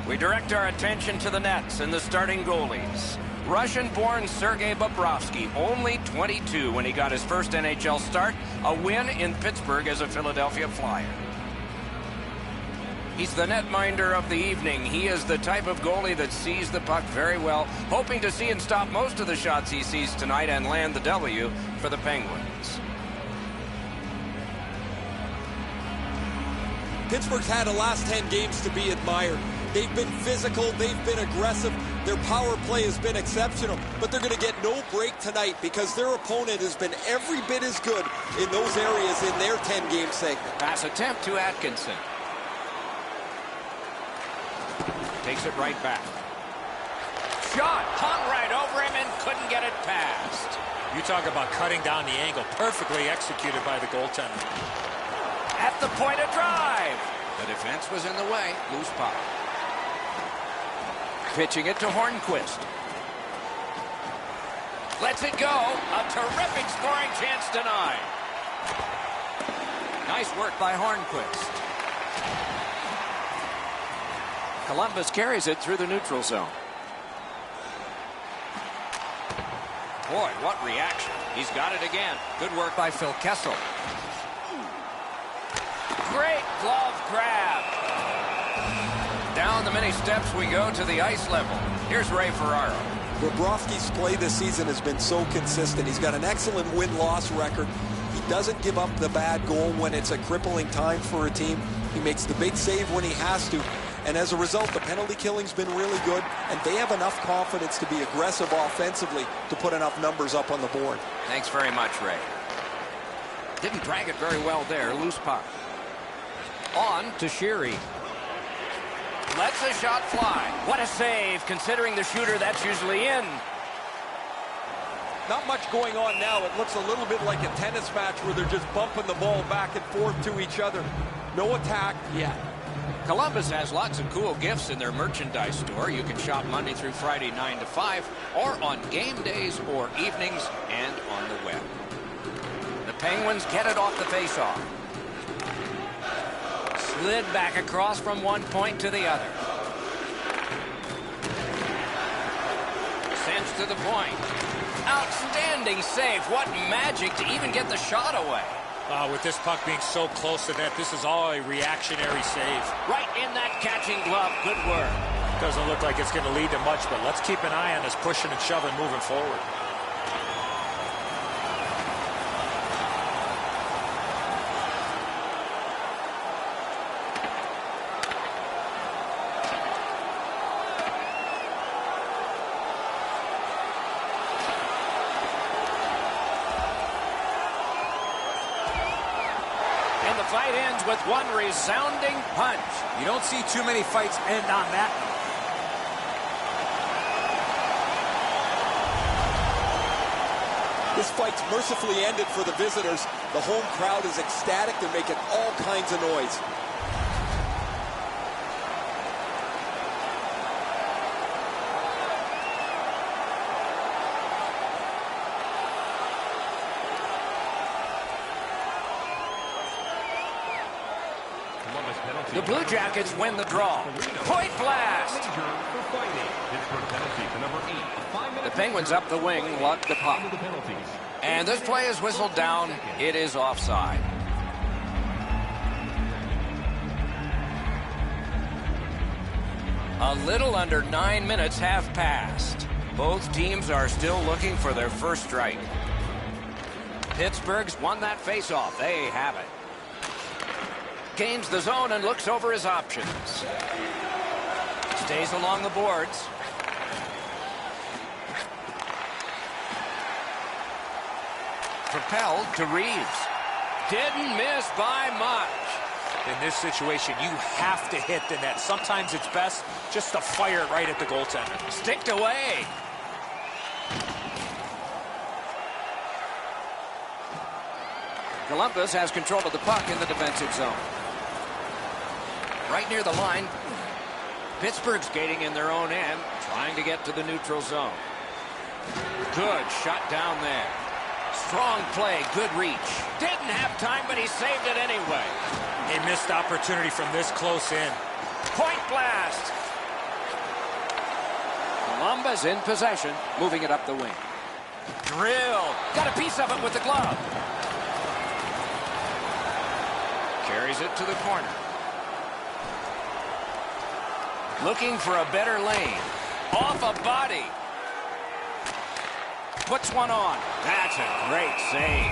We direct our attention to the Nets and the starting goalies. Russian-born Sergei Bobrovsky, only 22 when he got his first NHL start, a win in Pittsburgh as a Philadelphia Flyer. He's the netminder of the evening. He is the type of goalie that sees the puck very well, hoping to see and stop most of the shots he sees tonight and land the W for the Penguins. Pittsburgh's had the last 10 games to be admired. They've been physical, they've been aggressive, their power play has been exceptional, but they're going to get no break tonight because their opponent has been every bit as good in those areas in their 10-game segment. Pass attempt to Atkinson. Takes it right back. Shot hung right over him and couldn't get it past. You talk about cutting down the angle. Perfectly executed by the goaltender. At the point of drive. The defense was in the way. Loose puck. Pitching it to Hornquist. Lets it go. A terrific scoring chance denied. Nice work by Hornquist. Columbus carries it through the neutral zone. Boy, what reaction. He's got it again. Good work by Phil Kessel. Great glove grab. Down the many steps we go to the ice level. Here's Ray Ferraro. Bobrovsky's play this season has been so consistent. He's got an excellent win-loss record. He doesn't give up the bad goal when it's a crippling time for a team. He makes the big save when he has to. And as a result, the penalty killing's been really good, and they have enough confidence to be aggressive offensively to put enough numbers up on the board. Thanks very much, Ray. Didn't drag it very well there. Loose puck. On to Sheary. Lets a shot fly. What a save, considering the shooter that's usually in. Not much going on now. It looks a little bit like a tennis match where they're just bumping the ball back and forth to each other. No attack yet. Columbus has lots of cool gifts in their merchandise store. You can shop Monday through Friday 9 to 5 or on game days or evenings and on the web. The Penguins get it off the faceoff. Slid back across from one point to the other. Sends to the point. Outstanding save. What magic to even get the shot away. With this puck being so close to net, this is all a reactionary save. Right in that catching glove. Good work. Doesn't look like it's going to lead to much, but let's keep an eye on this pushing and shoving moving forward. Fight ends with one resounding punch. You don't see too many fights end on that note. This fight's mercifully ended for the visitors. The home crowd is ecstatic. They're making all kinds of noise. The Blue Jackets win the draw. Point blast! The Penguins up the wing, luck the puck. And this play is whistled down. It is offside. A little under 9 minutes have passed. Both teams are still looking for their first strike. Pittsburgh's won that faceoff. They have it. Gains the zone and looks over his options. Stays along the boards. Propelled to Reeves. Didn't miss by much. In this situation, you have to hit the net. Sometimes it's best just to fire it right at the goaltender. Sticked away. Columbus has control of the puck in the defensive zone. Right near the line. Pittsburgh's skating in their own end, trying to get to the neutral zone. Good shot down there. Strong play, good reach. Didn't have time, but he saved it anyway. A missed opportunity from this close in. Point blast. Columbus in possession, moving it up the wing. Drill. Got a piece of it with the glove. Carries it to the corner. Looking for a better lane. Off a body. Puts one on. That's a great save.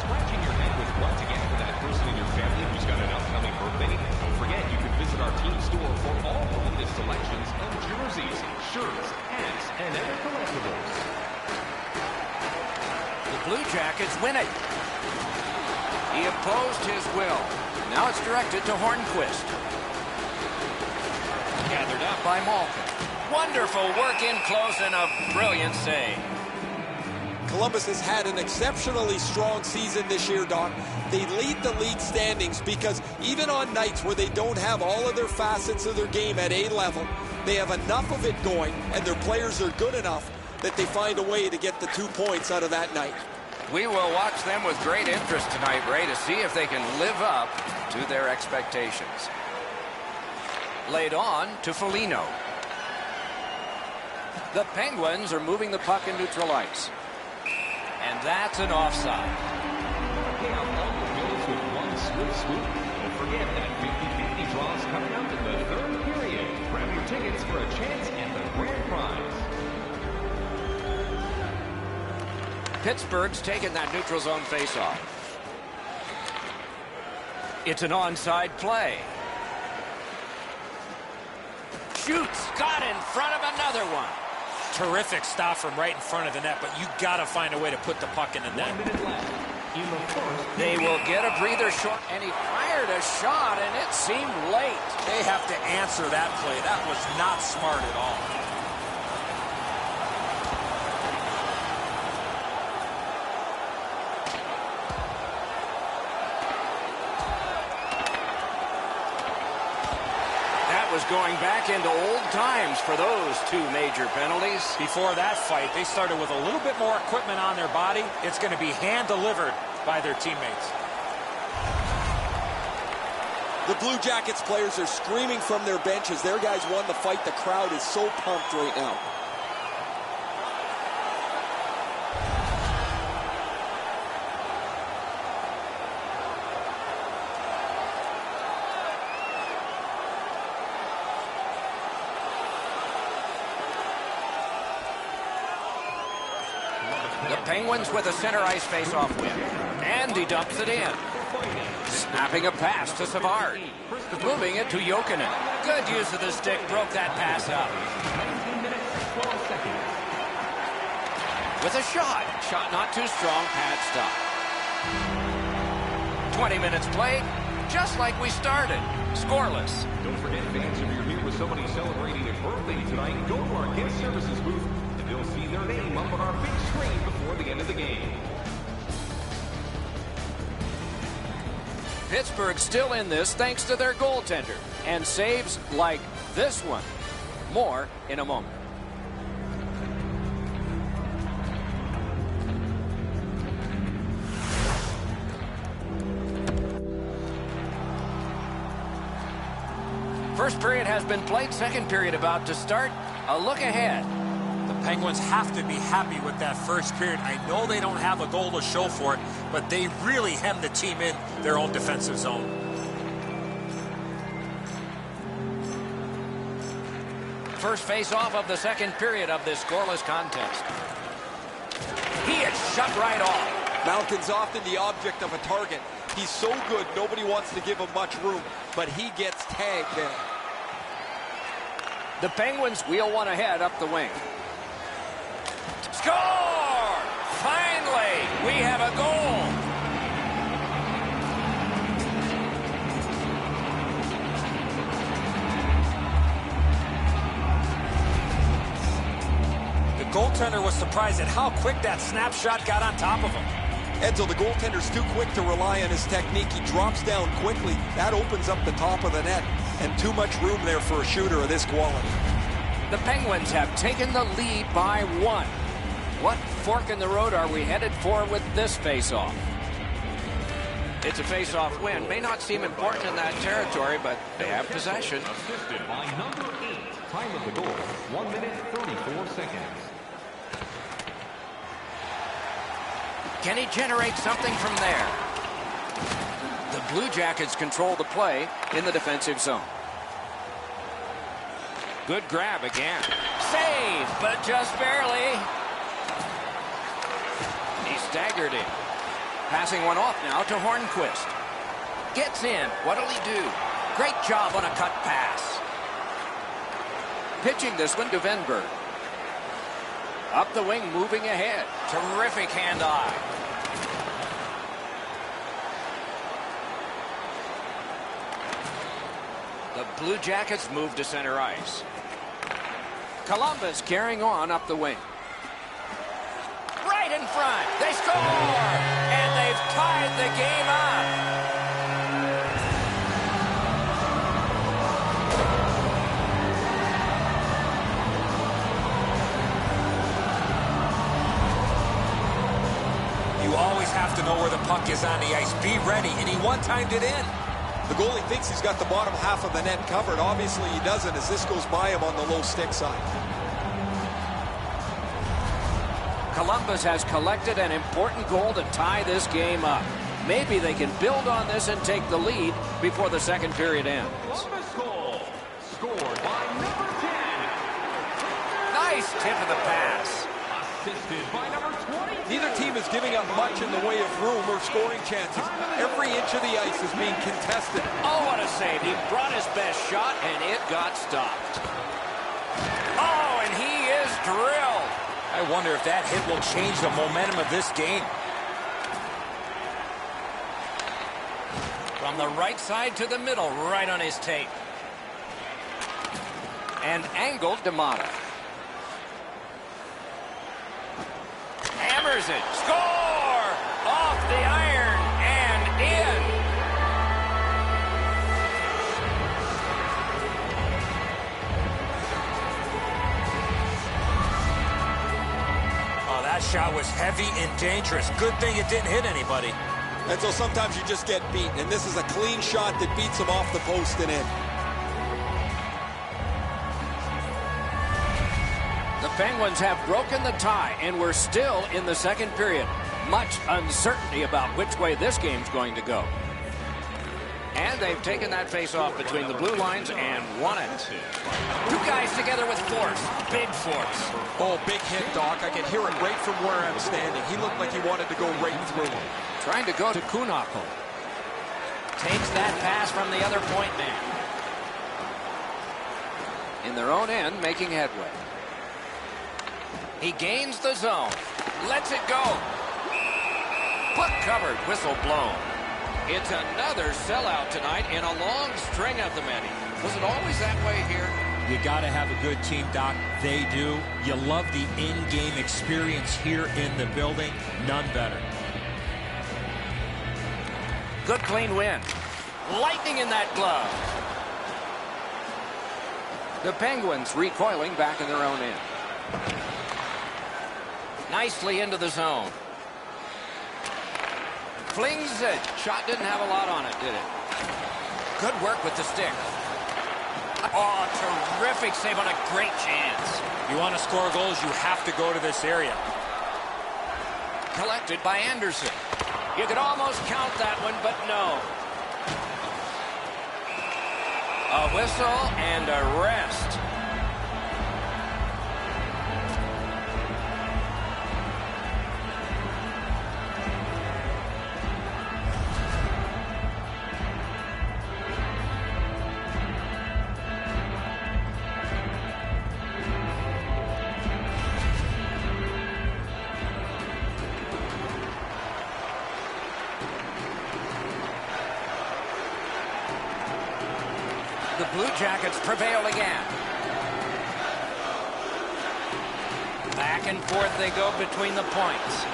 Scratching your head with what to get for that person in your family who's got an upcoming birthday? Don't forget, you can visit our team store for all the latest selections of jerseys, shirts, hats, and other collectibles. The Blue Jackets win it. He opposed his will. Now it's directed to Hornquist. Gathered up by Malkin. Wonderful work in close and a brilliant save. Columbus has had an exceptionally strong season this year, Doc. They lead the league standings because even on nights where they don't have all of their facets of their game at A level, they have enough of it going and their players are good enough that they find a way to get the 2 points out of that night. We will watch them with great interest tonight, Ray, to see if they can live up to their expectations. Laid on to Foligno. The Penguins are moving the puck in neutral ice. And that's an offside. Pay out all the bills with one swift swoop. Don't forget that 50-50 draws coming up in the third period. Grab your tickets for a chance at the grand prize. Pittsburgh's taken that neutral zone faceoff. It's an onside play. Shoots. Got in front of another one. Terrific stop from right in front of the net, but you got to find a way to put the puck in the net. 1 minute left in the first. They will get a breather short, and he fired a shot, and it seemed late. They have to answer that play. That was not smart at all. Going back into old times for those two major penalties. Before that fight, they started with a little bit more equipment on their body. It's going to be hand-delivered by their teammates. The Blue Jackets players are screaming from their benches. Their guys won the fight. The crowd is so pumped right now. Penguins with a center ice face-off win. And he dumps it in. Snapping a pass to Savard. Moving it to Jokinen. Good use of the stick. Broke that pass up. 19 minutes, 12 seconds. With a shot. Shot not too strong. Pad stop. 20 minutes played. Just like we started. Scoreless. Don't forget, fans, if you're here with somebody celebrating a birthday tonight, go to our guest services booth. You'll see their name up on our big screen before the end of the game. Pittsburgh still in this thanks to their goaltender. And saves like this one. More in a moment. First period has been played. Second period about to start. A look ahead. Penguins have to be happy with that first period. I know they don't have a goal to show for it, but they really hemmed the team in their own defensive zone. First face-off of the second period of this scoreless contest. He is shut right off. Malkin's often the object of a target. He's so good, nobody wants to give him much room, but he gets tagged there. The Penguins wheel one ahead up the wing. Score! Finally, we have a goal. The goaltender was surprised at how quick that snapshot got on top of him. Edzo, the goaltender's too quick to rely on his technique. He drops down quickly. That opens up the top of the net, and too much room there for a shooter of this quality. The Penguins have taken the lead by 1. What fork in the road are we headed for with this face-off? It's a face-off win. May not seem important in that territory, but they have possession. Assisted by number 8. Time of the goal, 1 minute, 34 seconds. Can he generate something from there? The Blue Jackets control the play in the defensive zone. Good grab again. Save, but just barely. He staggered in. Passing one off now to Hornquist. Gets in. What'll he do? Great job on a cut pass. Pitching this one to Venberg. Up the wing, moving ahead. Terrific hand-eye. The Blue Jackets move to center ice. Columbus carrying on up the wing. Right in front. They score! And they've tied the game up. You always have to know where the puck is on the ice. Be ready, and he one-timed it in. The goalie thinks he's got the bottom half of the net covered. Obviously, he doesn't as this goes by him on the low stick side. Columbus has collected an important goal to tie this game up. Maybe they can build on this and take the lead before the second period ends. Columbus goal, scored by number 10. Nice tip of the pass. Assisted by number 20. Neither team is giving up much in the way of room or scoring chances. Every inch of the ice is being contested. Oh, what a save. He brought his best shot, and it got stopped. Oh, and he is drilled. I wonder if that hit will change the momentum of this game. From the right side to the middle, right on his tape. And angled to Mata. Hammers it. Score! Off the iron and in. Oh, that shot was heavy and dangerous. Good thing it didn't hit anybody. And so sometimes you just get beat, and this is a clean shot that beats him off the post and in. The Penguins have broken the tie, and we're still in the second period. Much uncertainty about which way this game's going to go. And they've taken that face-off between the blue lines and won it. Two guys together with force. Big force. Oh, big hit, Doc. I can hear it right from where I'm standing. He looked like he wanted to go right through him. Trying to go to Kunako. Takes that pass from the other point man. In their own end, making headway. He gains the zone. Lets it go. Puck covered, whistle blown. It's another sellout tonight in a long string of the many. Was it always that way here? You got to have a good team, Doc. They do. You love the in-game experience here in the building. None better. Good clean win. Lightning in that glove. The Penguins recoiling back in their own end. Nicely into the zone. Flings it. Shot didn't have a lot on it, did it? Good work with the stick. Oh, terrific save on a great chance. You want to score goals, you have to go to this area. Collected by Anderson. You could almost count that one, but no. A whistle and a rest. The Blue Jackets prevail again. Back and forth they go between the points.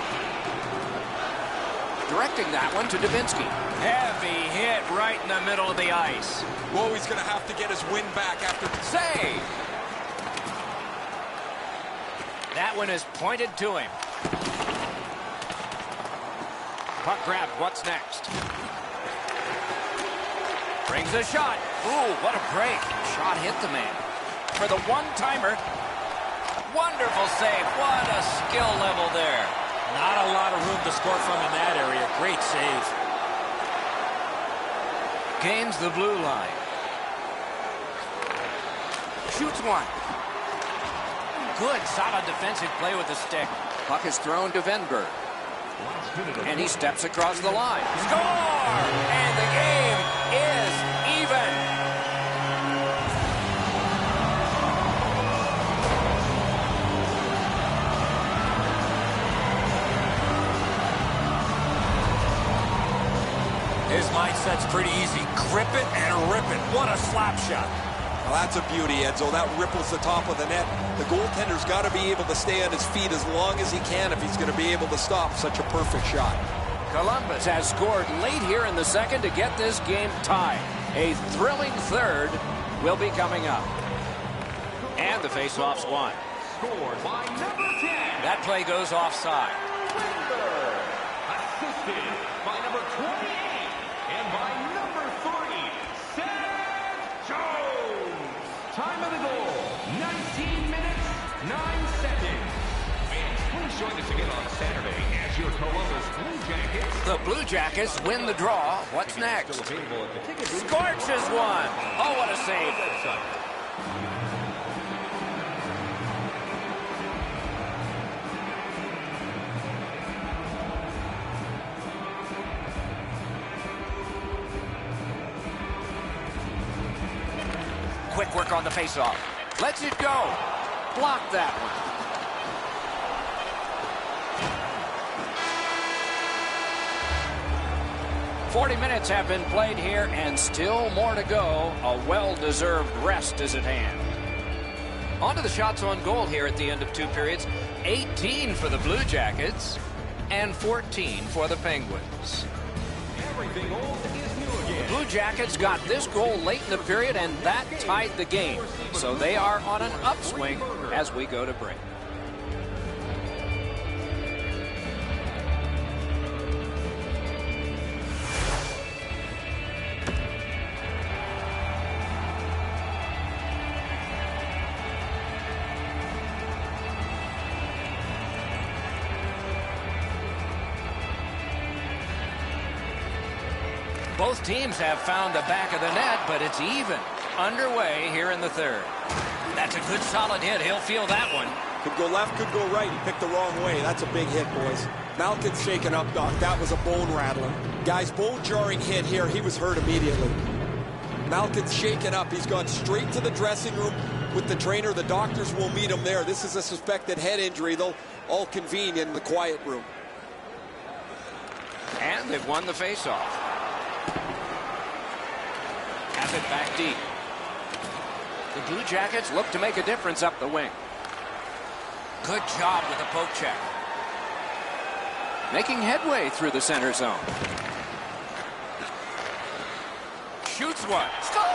Directing that one to Dubinsky. Heavy hit right in the middle of the ice. Whoa, he's going to have to get his win back after... Save! That one is pointed to him. Puck grabbed. What's next? Brings a shot. Ooh, what a break. Shot hit the man. For the one-timer. Wonderful save. What a skill level there. Not a lot of room to score from in that area. Great save. Gains the blue line. Shoots one. Good, solid defensive play with the stick. Puck is thrown to Venberg. And he steps across the line. Score! And the game is even. His mindset's pretty easy. Grip it and rip it. What a slap shot. Well, that's a beauty, Edzo. That ripples the top of the net. The goaltender's got to be able to stay on his feet as long as he can if he's going to be able to stop such a perfect shot. Columbus has scored late here in the second to get this game tied. A thrilling third will be coming up. And the faceoff's won. Scored by number 10. That play goes offside. Wenberg. Assisted by number 28. And by number 30, Seth Jones. Time of the goal, 19 minutes, 9 seconds. Fans, please join us again on Saturday as your Columbus Blue Jackets. The Blue Jackets win the draw. What's next? Scorches one. Oh, what a save. Quick work on the faceoff. Lets it go. Blocked that one. "40 minutes have been played here and still more to go. A well-deserved rest is at hand." On to the shots on goal here at the end of two periods. 18 for the Blue Jackets and 14 for the Penguins. Everything old is new again. Blue Jackets got this goal late in the period, and that tied the game. So they are on an upswing as we go to break. Both teams have found the back of the net, but it's even. Underway here in the third. That's a good solid hit. He'll feel that one. Could go left, could go right. He picked the wrong way. That's a big hit, boys. Malkin's shaken up, Doc. That was a bone rattler. Guys, bone-jarring hit here. He was hurt immediately. Malkin's shaken up. He's gone straight to the dressing room with the trainer. The doctors will meet him there. This is a suspected head injury. They'll all convene in the quiet room. And they've won the faceoff. Has it back deep. The Blue Jackets look to make a difference up the wing. Good job with the poke check. Making headway through the center zone. Shoots one. Score!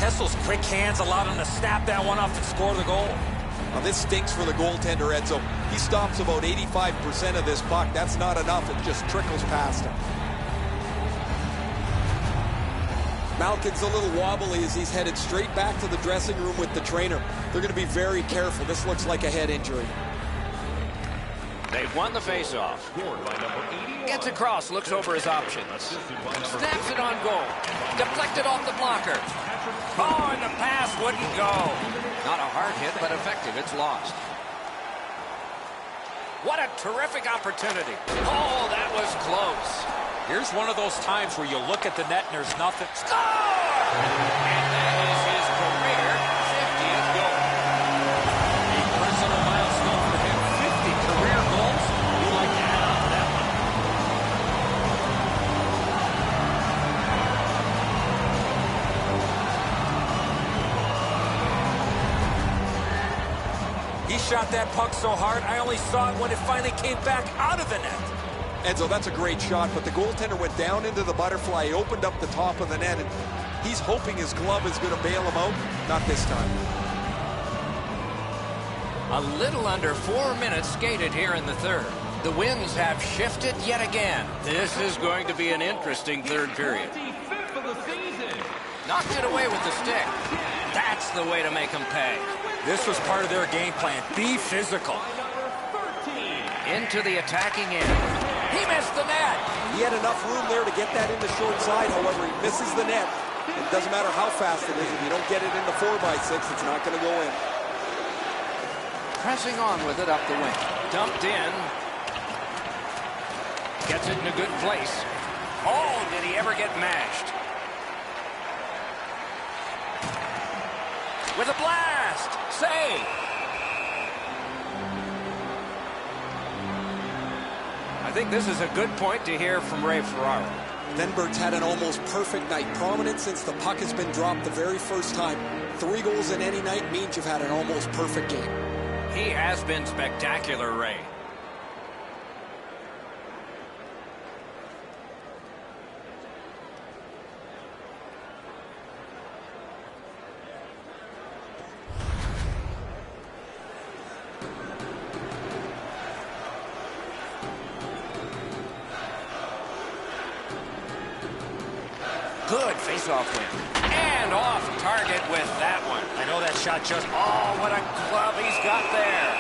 Kessel's quick hands allowed him to snap that one off and score the goal. Now this stinks for the goaltender, Edzo. He stops about 85% of this puck. That's not enough. It just trickles past him. Malkin's a little wobbly as he's headed straight back to the dressing room with the trainer. They're going to be very careful. This looks like a head injury. They've won the faceoff. Scored by number 81. Gets across, looks over his options. Snaps it on goal. Deflected off the blocker. Oh, and the pass wouldn't go. Not a hard hit, but effective. It's lost. What a terrific opportunity. Oh, that was close. Here's one of those times where you look at the net and there's nothing. Score! And that is his career 50th goal. A personal milestone for him. 50 career goals. You like to add on to that one. He shot that puck so hard, I only saw it when it finally came back out of the net. Edzo, that's a great shot, but the goaltender went down into the butterfly. He opened up the top of the net, and He's hoping his glove is going to bail him out. Not this time. A little under 4 minutes skated here in the third. The winds have shifted yet again. This is going to be an interesting third period. Knocked it away with the stick. That's the way to make them pay. This was part of their game plan. Be physical. Into the attacking end. He missed the net. He had enough room there to get that in the short side. However, he misses the net. It doesn't matter how fast it is. If you don't get it in the 4x6, it's not going to go in. Pressing on with it up the wing. Dumped in. Gets it in a good place. Oh, did he ever get mashed? With a blast. Save. I think this is a good point to hear from Ray Ferraro. Venbert's had an almost perfect night. Prominent since the puck has been dropped the very first time. 3 goals in any night means you've had an almost perfect game. He has been spectacular, Ray. Good face-off win. And off target with that one. I know that shot just... Oh, what a glove he's got there.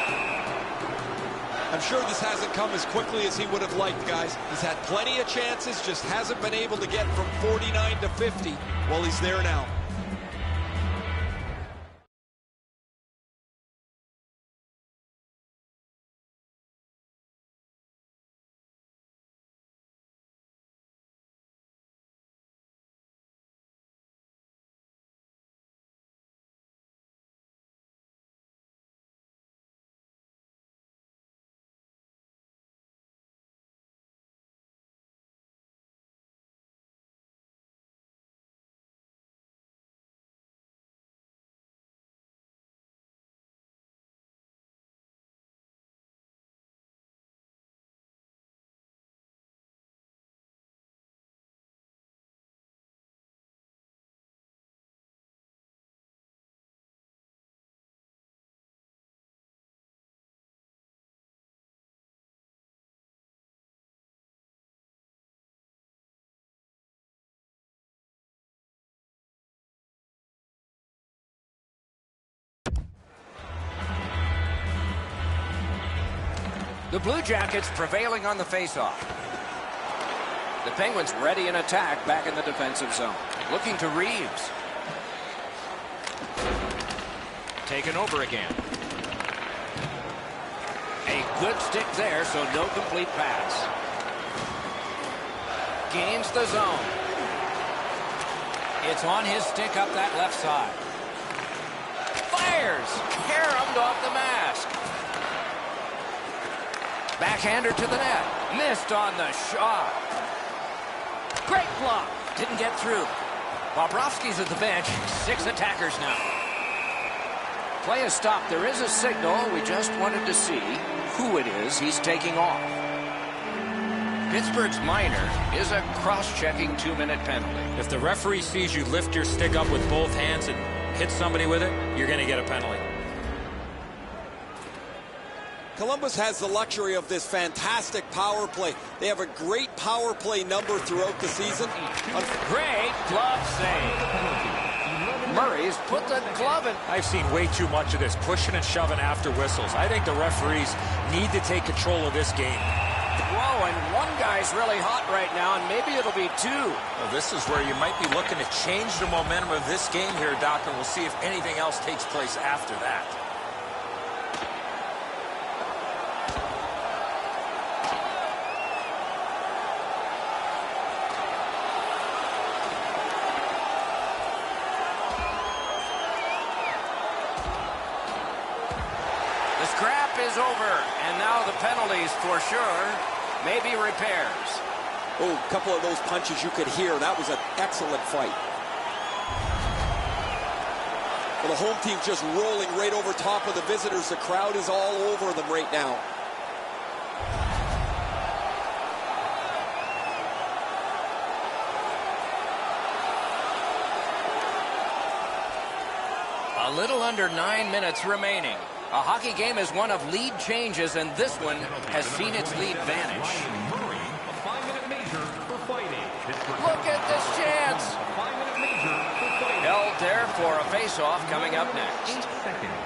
I'm sure this hasn't come as quickly as he would have liked, guys. He's had plenty of chances, just hasn't been able to get from 49 to 50. Well, he's there now. The Blue Jackets prevailing on the faceoff. The Penguins ready in attack back in the defensive zone. Looking to Reeves. Taken over again. A good stick there, so no complete pass. Gains the zone. It's on his stick up that left side. Fires! Caromed off the mask. Backhander to the net. Missed on the shot. Great block. Didn't get through. Bobrovsky's at the bench. 6 attackers now. Play is stopped. There is a signal. We just wanted to see who it is he's taking off. Pittsburgh's minor is a cross-checking 2-minute penalty. If the referee sees you lift your stick up with both hands and hit somebody with it, you're going to get a penalty. Columbus has the luxury of this fantastic power play. They have a great power play number throughout the season. Great glove save. Murray's put the glove in. I've seen way too much of this, pushing and shoving after whistles. I think the referees need to take control of this game. Whoa, and one guy's really hot right now, and maybe it'll be 2. Well, this is where you might be looking to change the momentum of this game here, Doc, and we'll see if anything else takes place after that. Scrap is over, and now the penalties for sure. Maybe repairs. Oh, a couple of those punches you could hear. That was an excellent fight. Well, the home team just rolling right over top of the visitors. The crowd is all over them right now. A little under 9 minutes remaining. A hockey game is one of lead changes, and this one has seen its lead vanish. Look at this chance. Held there for a face-off coming up next.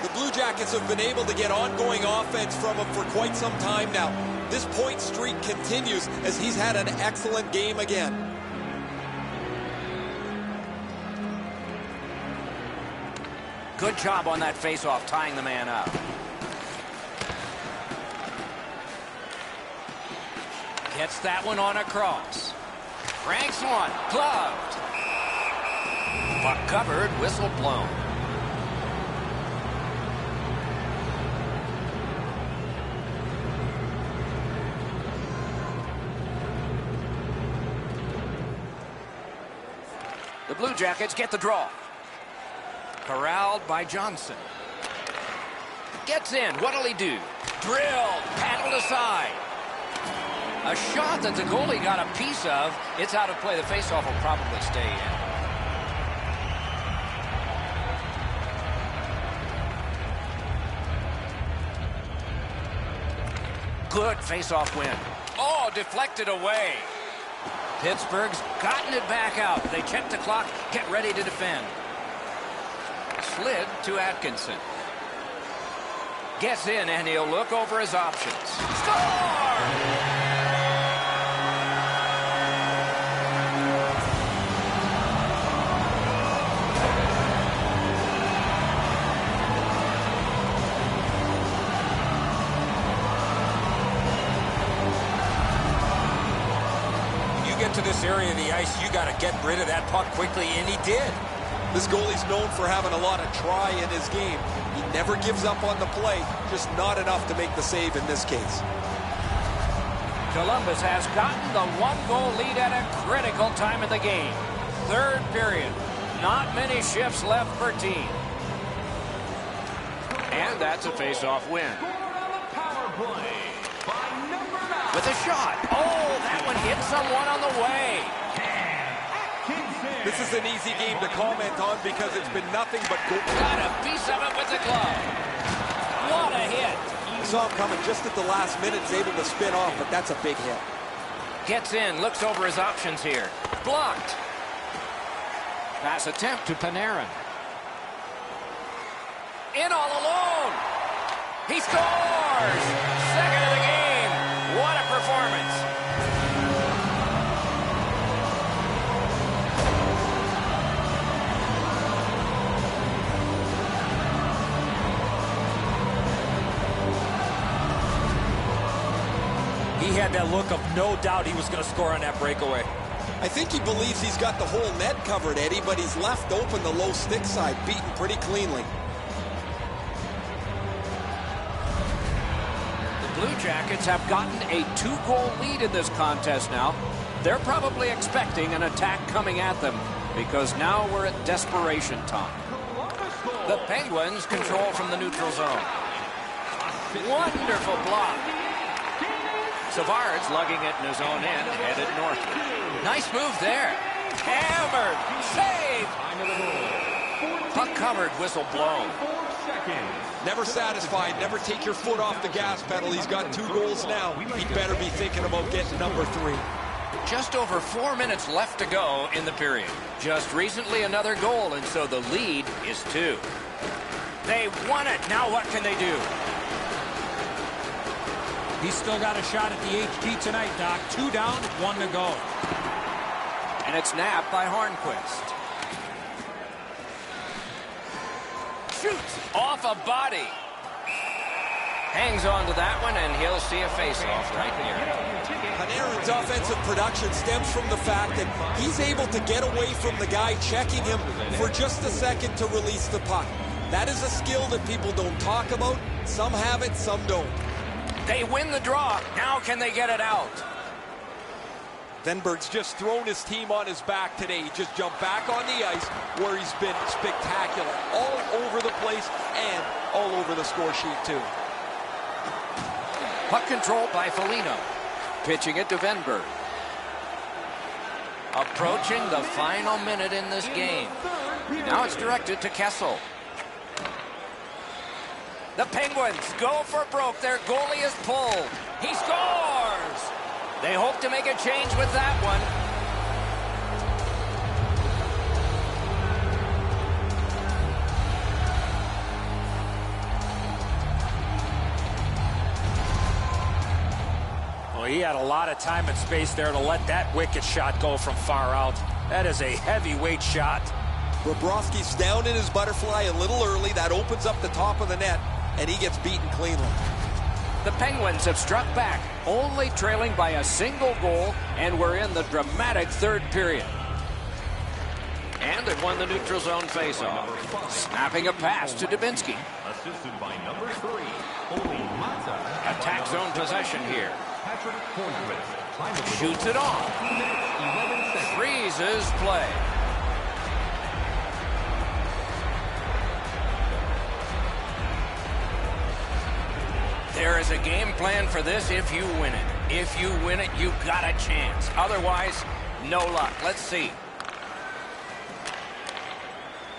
The Blue Jackets have been able to get ongoing offense from him for quite some time now. This point streak continues as he's had an excellent game again. Good job on that face-off, tying the man up. Gets that one on across. Ranks one, gloved. Puck covered, whistle blown. The Blue Jackets get the draw. Corralled by Johnson. Gets in. What'll he do? Drilled. Paddled aside. A shot that the goalie got a piece of. It's out of play. The faceoff will probably stay in. Good faceoff win. Oh, deflected away. Pittsburgh's gotten it back out. They check the clock. Get ready to defend. Slid to Atkinson. Gets in, and he'll look over his options. Score! When you get to this area of the ice, you got to get rid of that puck quickly, and he did. This goalie's known for having a lot of try in his game. He never gives up on the play, just not enough to make the save in this case. Columbus has gotten the one-goal lead at a critical time of the game. Third period. Not many shifts left per team. And that's a face-off win. With a shot. Oh, that one hit someone on the way. This is an easy game to comment on because it's been nothing but good. Got a piece of it with the glove. What a hit. Saw him coming just at the last minute, is able to spin off, but that's a big hit. Gets in, looks over his options here. Blocked. Pass attempt to Panarin. In all alone. He scores! Second of the game. What a performance. He had that look of no doubt he was going to score on that breakaway. I think he believes he's got the whole net covered, Eddie, but he's left open the low stick side, beaten pretty cleanly. The Blue Jackets have gotten a 2-goal lead in this contest now. They're probably expecting an attack coming at them because now we're at desperation time. The Penguins control from the neutral zone. Wonderful block. Savard's lugging it in his own end, headed northward. Nice move there. Hammered. Save. Puck covered, whistle blown. Never satisfied. Never take your foot off the gas pedal. He's got 2 goals now. He'd better be thinking about getting number 3. Just over 4 minutes left to go in the period. Just recently another goal, and so the lead is 2. They won it. Now what can they do? He's still got a shot at the HT tonight, Doc. 2 down, 1 to go. And it's napped by Hornquist. Shoots off a body. Hangs on to that one, and he'll see a face-off right here. Panarin's offensive production stems from the fact that he's able to get away from the guy checking him for just a second to release the puck. That is a skill that people don't talk about. Some have it, some don't. They win the draw. Now can they get it out? Venberg's just thrown his team on his back today. He just jumped back on the ice where he's been spectacular. All over the place and all over the score sheet too. Puck control by Foligno. Pitching it to Venberg. Approaching the final minute in this game. Now it's directed to Kessel. The Penguins go for broke. Their goalie is pulled. He scores! They hope to make a change with that one. Well, he had a lot of time and space there to let that wicked shot go from far out. That is a heavyweight shot. Bobrovsky's down in his butterfly a little early. That opens up the top of the net, and he gets beaten cleanly. The Penguins have struck back, only trailing by a single goal, and we're in the dramatic third period. And they've won the neutral zone faceoff. Snapping a pass to Dubinsky. Assisted by number 3, Oli Mata. Attack zone possession here. Patrick Hornquist. Time of the Shoots it on. 2 minutes, 11 seconds. Freezes play. There is a game plan for this if you win it. If you win it, you've got a chance. Otherwise, no luck. Let's see.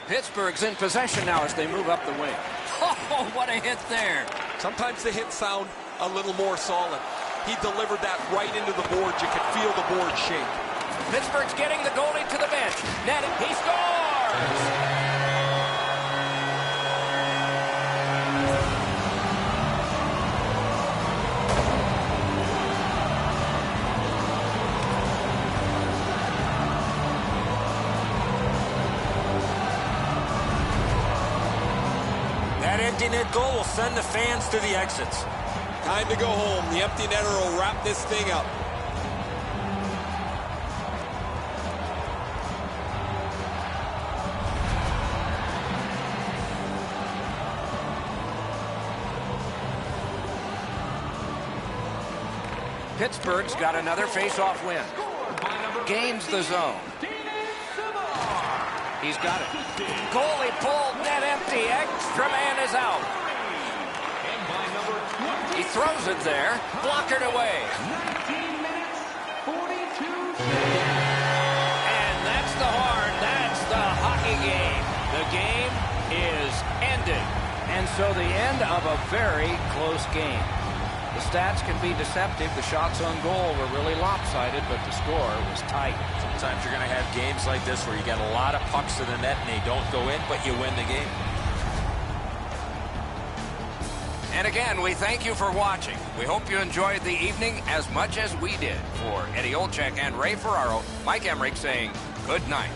Pittsburgh's in possession now as they move up the wing. Oh, what a hit there. Sometimes the hits sound a little more solid. He delivered that right into the board. You could feel the board shake. Pittsburgh's getting the goalie to the bench. Netting. He scores! That empty net goal will send the fans to the exits. Time to go home. The empty netter will wrap this thing up. Pittsburgh's got another face-off win. Gains the zone. He's got it. Goalie pulled, net empty. Extra man is out. He throws it there. Blockered away. And that's the horn. That's the hockey game. The game is ended. And so the end of a very close game. The stats can be deceptive. The shots on goal were really lopsided, but the score was tight. Sometimes you're going to have games like this where you get a lot of pucks to the net and they don't go in, but you win the game. And again, we thank you for watching. We hope you enjoyed the evening as much as we did. For Eddie Olczyk and Ray Ferraro, Mike Emmerich saying good night.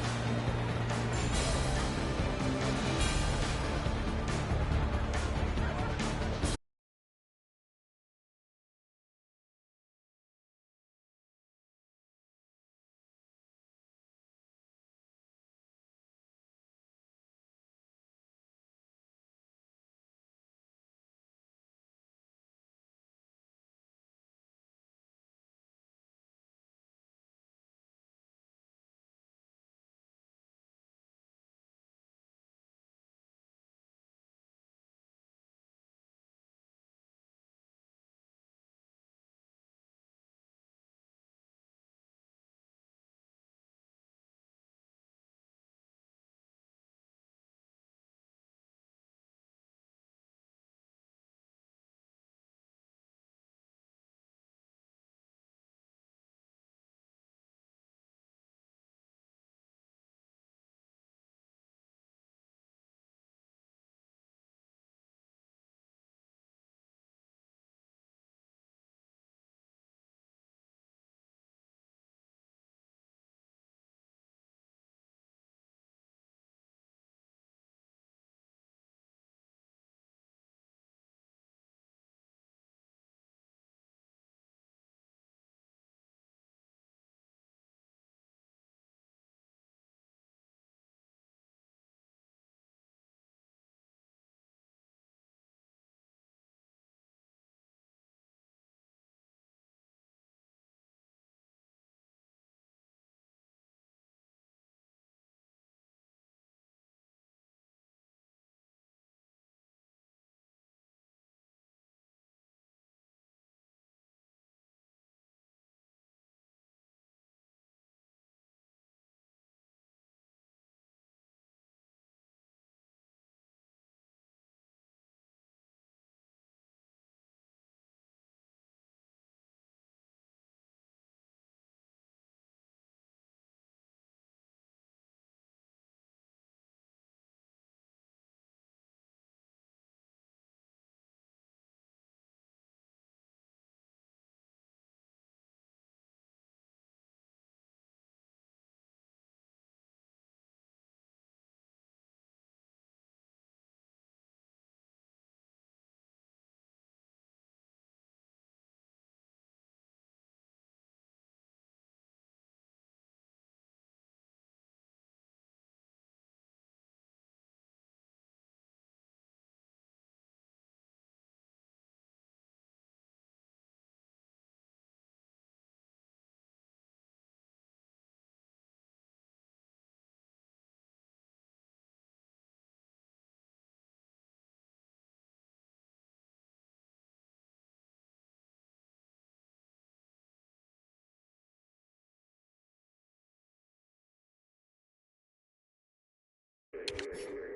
Network.